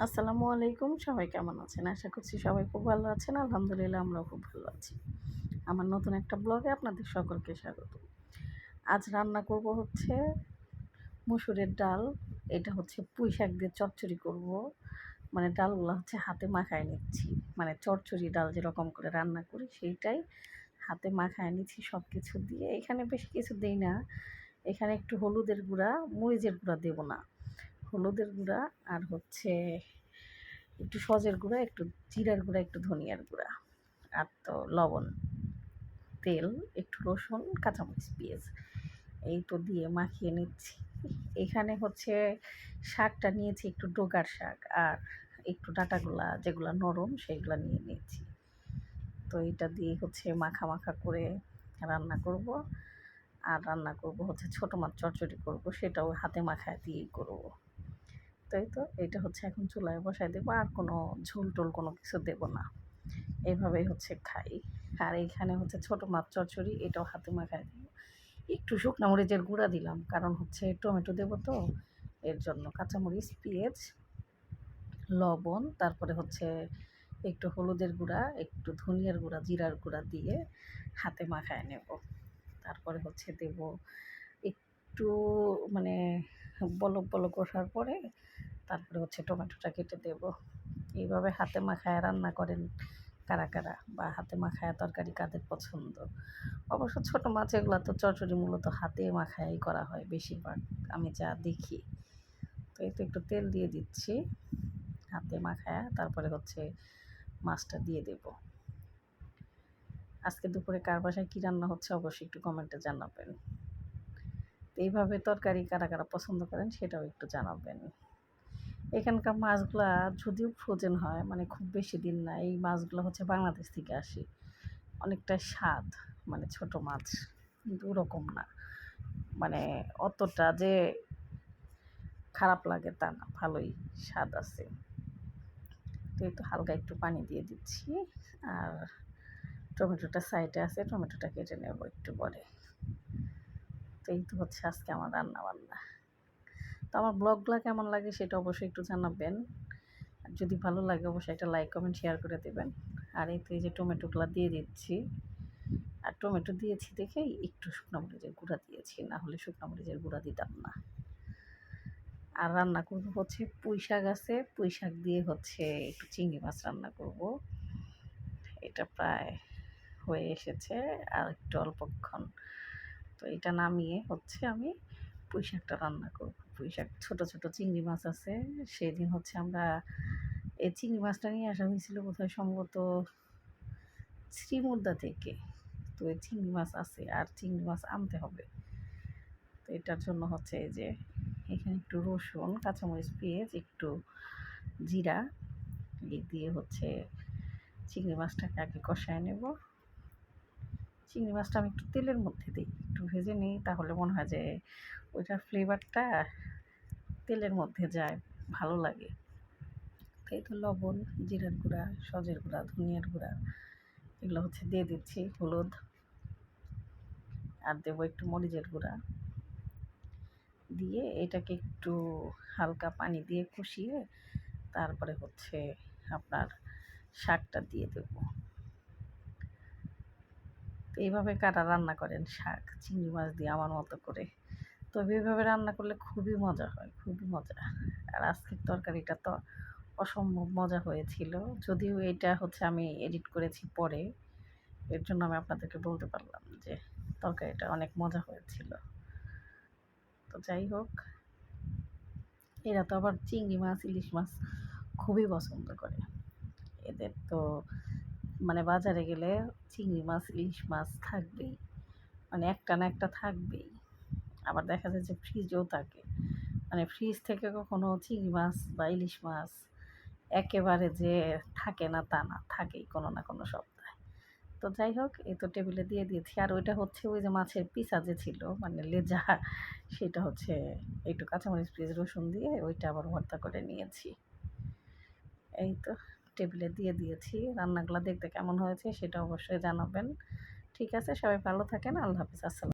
আসসালামু আলাইকুম। সবাই কেমন আছেন? আশা করছি সবাই খুব ভালো আছেন। আলহামদুলিল্লাহ আমরাও খুব ভালো আছি। আমার নতুন একটা ব্লগে আপনাদের সকলকে স্বাগত। আজ রান্না করব হচ্ছে মসুরের ডাল। এটা হচ্ছে পুঁই শাক দিয়ে চচ্চড়ি করব। মানে ডালগুলা হচ্ছে হাতে মাখায় নিচ্ছি। মানে চচ্চড়ি ডাল যেরকম করে রান্না করি সেইটাই হাতে মাখায় নিচ্ছি সব কিছু দিয়ে। এখানে বেশি কিছু দেই না। এখানে একটু হলুদের গুঁড়া, মরিচের গুঁড়া দেব না। হলুদের গুঁড়া আর হচ্ছে একটু সজের গুঁড়া, একটু জিরার গুঁড়া, একটু ধনিয়ার গুঁড়া, আর তো লবণ, তেল, একটু রসুন, কাঁচামরিচ, পেঁয়াজ এই তো দিয়ে মাখিয়ে নিচ্ছি। এখানে হচ্ছে শাকটা নিয়েছি একটু ডোগার শাক আর একটু ডাঁটাগুলা যেগুলো নরম সেইগুলো নিয়ে নিয়েছি। তো এটা দিয়ে হচ্ছে মাখা মাখা করে রান্না করব। আর রান্না করব হচ্ছে ছোটো মাছ চচ্চড়ি করব, সেটাও হাতে মাখায় দিয়েই করব। তাই তো এটা হচ্ছে এখন চুলায় বসায় দেবো, আর কোনো ঝোল টোল কোনো কিছু দেবো না। এইভাবেই হচ্ছে খাই। আর এইখানে হচ্ছে ছোটো মাছ চচ্চড়ি, এটাও হাতে মাখায় দিব। একটু শুকনো মরিচের গুঁড়া দিলাম, কারণ হচ্ছে টমেটো দেবো তো এর জন্য। কাঁচামরিচ, পেঁয়াজ, লবণ, তারপরে হচ্ছে একটু হলুদের গুঁড়া, একটু ধনিয়ার গুঁড়া, জিরার গুঁড়া দিয়ে হাতে মাখায় নেব। তারপরে হচ্ছে দেব একটু মানে বলক বলক ওঠার পরে তারপরে হচ্ছে টমেটোটা কেটে দেব। এইভাবে হাতে মাখায় রান্না করেন কারা কারা, বা হাতে মাখায় তরকারি কাদের পছন্দ? অবশ্য ছোটো মাছ এগুলো তো চচ্চড়ি মূলত হাতে মাখাই করা হয় বেশিরভাগ, আমি যা দেখি। তো এই তো একটু তেল দিয়ে দিচ্ছি হাতে মাখায়, তারপরে হচ্ছে মাছটা দিয়ে দেব। আজকে দুপুরে কার বাসায় কী রান্না হচ্ছে অবশ্যই একটু কমেন্টে জানাবেন। এইভাবে তরকারি কারা কারা পছন্দ করেন সেটাও একটু জানাবেন। এখানকার মাছগুলা যদিও ফ্রোজেন হয়, মানে খুব বেশি দিন না, এই মাছগুলো হচ্ছে বাংলাদেশ থেকে আসে। অনেকটা স্বাদ, মানে ছোট মাছ কিন্তু ওরকম না, মানে অতটা যে খারাপ লাগে তা না, ভালোই স্বাদ আছে। তো এই তো হালকা একটু পানি দিয়ে দিচ্ছি। আর টমেটোটা সাইডে আছে, টমেটোটা কেটে নেব একটু পরে। তো এই তো হচ্ছে আজকে আমার রান্না বান্না। তো আমার ব্লগগুলো কেমন লাগে সেটা অবশ্যই একটু জানাবেন। আর যদি ভালো লাগে অবশ্যই একটা লাইক কমেন্ট শেয়ার করে দেবেন। আর এই তো এই যে টমেটোগুলো দিয়ে দিচ্ছি। আর টমেটো দিয়েছি দেখেই একটু শুকনো মরিচের গুঁড়া দিয়েছি, না হলে শুকনো মরিচের গুঁড়া দিতাম না। আর রান্না করব হচ্ছে পুঁই শাক আছে, পুঁই শাক দিয়ে হচ্ছে একটু চিংড়ি মাছ রান্না করব। এটা প্রায় হয়ে এসেছে, আর একটু অল্পক্ষণ। তো এটা নামিয়ে হচ্ছে আমি পুঁই শাকটা রান্না করব। পুঁই শাক ছোটো ছোটো চিংড়ি মাছ আছে, সেদিন হচ্ছে আমরা এই চিংড়ি মাছটা নিয়ে আসা হয়েছিল কোথায় সম্ভবত শ্রীমুদ্রা থেকে। তো এই চিংড়ি মাছ আছে, আর চিংড়ি মাছ আনতে হবে। তো এটার জন্য হচ্ছে এই যে এখানে একটু রসুন, কাঁচামরিচ, পেঁয়াজ, একটু জিরা দিয়ে হচ্ছে চিংড়ি মাছটাকে আগে কষায় নেব। চিংড়ি মাছটা আমি একটু তেলের মধ্যে দিই, একটু ভেজে নিই, তাহলে মনে হয় যে ওইটার ফ্লেভারটা তেলের মধ্যে যায়, ভালো লাগে। তাই তো লবণ, জিরার গুঁড়া, সজের গুঁড়া, ধনিয়ার গুঁড়া এগুলো হচ্ছে দিয়ে দিচ্ছি, হলুদ, আর দেবো একটু মরিচের গুঁড়া দিয়ে এটাকে একটু হালকা পানি দিয়ে কষিয়ে তারপরে হচ্ছে আপনার শাকটা দিয়ে দেব। এইভাবে কারা রান্না করেন শাক চিংড়ি মাছ দিয়ে আমার মতো করে? তবে এইভাবে রান্না করলে খুবই মজা হয়, খুবই মজা। আর আজকের তরকারিটা তো অসম্ভব মজা হয়েছিল, যদিও এটা হচ্ছে আমি এডিট করেছি পরে, এর জন্য আমি আপনাদেরকে বলতে পারলাম যে তরকারিটা অনেক মজা হয়েছিল। তো যাই হোক, এরা তো আবার চিংড়ি মাছ, ইলিশ মাছ খুবই পছন্দ করে। এদের তো মানে বাজারে গেলে চিংড়ি মাছ, ইলিশ মাছ থাকবেই, মানে একটা না একটা থাকবেই। আবার দেখা যায় যে ফ্রিজেও থাকে, মানে ফ্রিজ থেকে কখনো চিংড়ি মাছ বা ইলিশ মাছ একেবারে যে থাকে না তা না, থাকেই কোনো না কোনো সপ্তাহে। তো যাই হোক, এই তো টেবিলে দিয়ে দিয়েছি। আর ওইটা হচ্ছে ওই যে মাছের পিসা যে ছিল, মানে লেজা, সেটা হচ্ছে একটু কাঁচামরিচ, পেঁয়াজ, রসুন দিয়ে ওইটা আবার ভর্তা করে নিয়েছি। এই তো টেবিলে দিয়ে দিয়েছি। রান্নাগুলো দেখতে কেমন হয়েছে সেটা অবশ্যই জানাবেন। ঠিক আছে, সবাই ভালো থাকেন। আল্লাহ হাফিজ। আসসালাম।